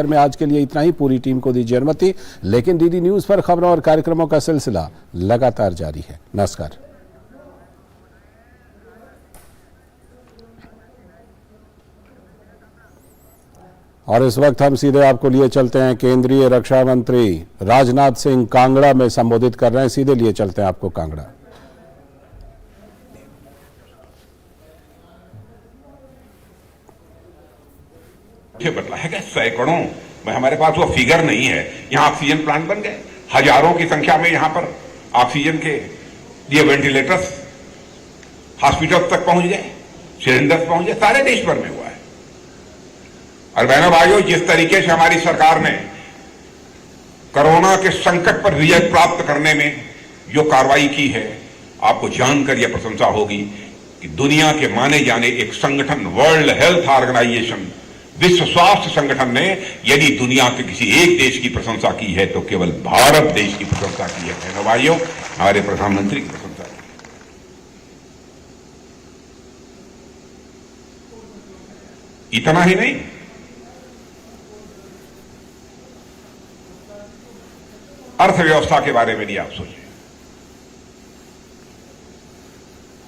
में आज के लिए इतना ही। पूरी टीम को दीजिए अनुमति, लेकिन डीडी न्यूज पर खबरों और कार्यक्रमों का सिलसिला लगातार जारी है। नमस्कार। और इस वक्त हम सीधे आपको लिए चलते हैं, केंद्रीय रक्षा मंत्री राजनाथ सिंह कांगड़ा में संबोधित कर रहे हैं। सीधे लिए चलते हैं आपको कांगड़ा। बदला है क्या? सैकड़ों में हमारे पास वो फिगर नहीं है। यहां ऑक्सीजन प्लांट बन गए, हजारों की संख्या में यहां पर ऑक्सीजन के लिए वेंटिलेटर्स हॉस्पिटल तक पहुंच गए, सिलेंडर्स पहुंच गए, सारे देश भर में हुआ है। और बहनों भाइयों, जिस तरीके से हमारी सरकार ने कोरोना के संकट पर विजय प्राप्त करने में जो कार्रवाई की है, आपको जानकर यह प्रशंसा होगी कि दुनिया के माने जाने एक संगठन, वर्ल्ड हेल्थ ऑर्गेनाइजेशन, विश्व स्वास्थ्य संगठन ने यदि दुनिया के किसी एक देश की प्रशंसा की है तो केवल भारत देश की प्रशंसा की है। बहनों भाइयों, हमारे प्रधानमंत्री की प्रशंसा की है। इतना ही नहीं, अर्थव्यवस्था के बारे में भी आप सोचिए,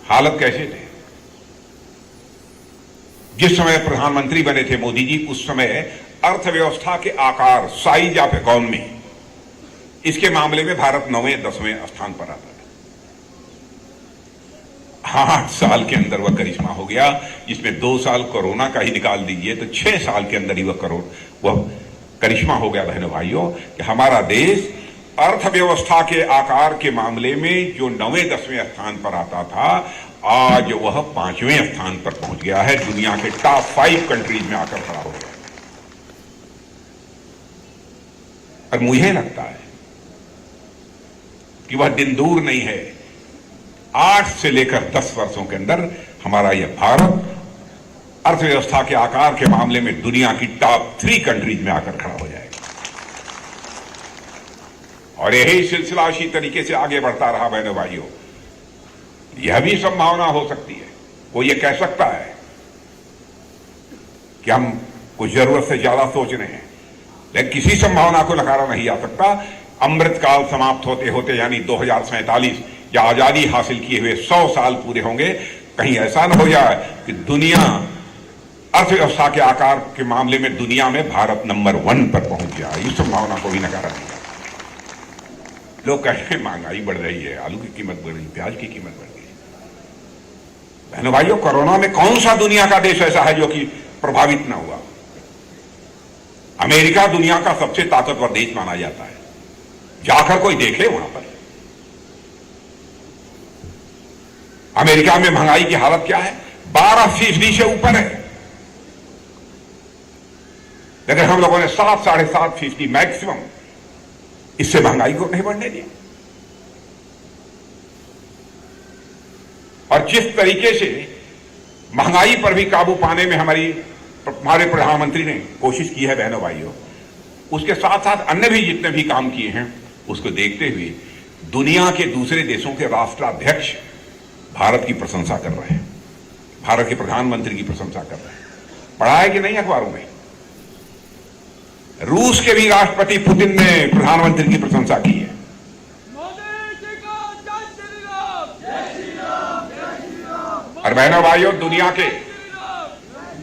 हालत कैसे थे। जिस समय प्रधानमंत्री बने थे मोदी जी, उस समय अर्थव्यवस्था के आकार, साइज ऑफ इकोनॉमी, इसके मामले में भारत 9वें-10वें स्थान पर आता था। 8 साल के अंदर वह करिश्मा हो गया, जिसमें 2 साल कोरोना का ही निकाल दीजिए तो 6 साल के अंदर ही वह करिश्मा हो गया। बहनों भाइयों, कि हमारा देश अर्थव्यवस्था के आकार के मामले में जो 9वें-10वें स्थान पर आता था, आज वह 5वें स्थान पर पहुंच गया है। दुनिया के टॉप 5 कंट्रीज में आकर खड़ा हो गया। और मुझे लगता है कि वह दिन दूर नहीं है, 8 से लेकर 10 वर्षों के अंदर हमारा यह भारत अर्थव्यवस्था के आकार के मामले में दुनिया की टॉप 3 कंट्रीज में आकर खड़ा हो जाएगा। और यही सिलसिला इसी तरीके से आगे बढ़ता रहा। बहनों भाइयों, यह भी संभावना हो सकती है, कोई ये कह सकता है कि हम कुछ जरूरत से ज्यादा सोच रहे हैं, लेकिन किसी संभावना को नकारा नहीं जा सकता। अमृतकाल समाप्त होते होते यानी 2047 या आजादी हासिल किए हुए 100 साल पूरे होंगे, कहीं ऐसा न हो जाए कि दुनिया अर्थव्यवस्था के आकार के मामले में दुनिया में भारत नंबर 1 पर पहुंच जाए। इस संभावना को भी नकारा नहीं जा सकता। लोग कहते हैं महंगाई बढ़ रही है, आलू की कीमत बढ़ रही, प्याज की कीमत बढ़ रही। बहनों भाइयों, कोरोना में कौन सा दुनिया का देश ऐसा है जो कि प्रभावित ना हुआ? अमेरिका दुनिया का सबसे ताकतवर देश माना जाता है, जाकर कोई देखे वहां पर। अमेरिका में महंगाई की हालत क्या है? 12% से ऊपर है, लेकिन हम लोगों ने 7-7.5% मैक्सिमम, इससे महंगाई को नहीं बढ़ने दिया। और जिस तरीके से महंगाई पर भी काबू पाने में हमारे प्रधानमंत्री ने कोशिश की है बहनों भाइयों, उसके साथ साथ अन्य भी जितने भी काम किए हैं, उसको देखते हुए दुनिया के दूसरे देशों के राष्ट्राध्यक्ष भारत की प्रशंसा कर रहे हैं, भारत के प्रधानमंत्री की प्रशंसा कर रहे हैं। पढ़ा है कि नहीं अखबारों में? रूस के भी राष्ट्रपति पुतिन ने प्रधानमंत्री की प्रशंसा की है। और बहनों भाइयों,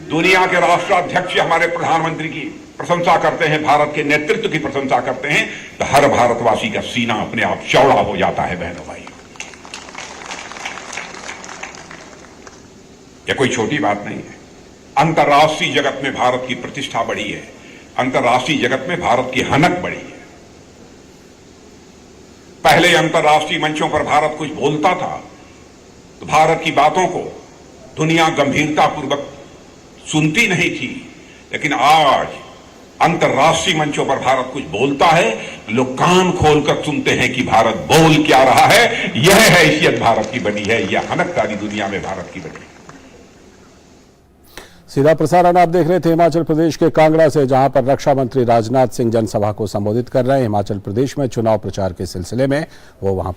दुनिया के राष्ट्राध्यक्ष हमारे प्रधानमंत्री की प्रशंसा करते हैं, भारत के नेतृत्व की प्रशंसा करते हैं, तो हर भारतवासी का सीना अपने आप चौड़ा हो जाता है। बहनों भाइयों, यह कोई छोटी बात नहीं है। अंतर्राष्ट्रीय जगत में भारत की प्रतिष्ठा बढ़ी है, अंतर्राष्ट्रीय जगत में भारत की हनक बढ़ी है। पहले अंतर्राष्ट्रीय मंचों पर भारत कुछ बोलता था तो भारत की बातों को दुनिया गंभीरतापूर्वक सुनती नहीं थी, लेकिन आज अंतर्राष्ट्रीय मंचों पर भारत कुछ बोलता है, लोग कान खोलकर सुनते हैं कि भारत बोल क्या रहा है। यह हैसियत भारत की बनी है, यह हनक सारी दुनिया में भारत की बनी है। सीधा प्रसारण आप देख रहे थे हिमाचल प्रदेश के कांगड़ा से, जहां पर रक्षा मंत्री राजनाथ सिंह जनसभा को संबोधित कर रहे हैं। हिमाचल प्रदेश में चुनाव प्रचार के सिलसिले में वो वहां पर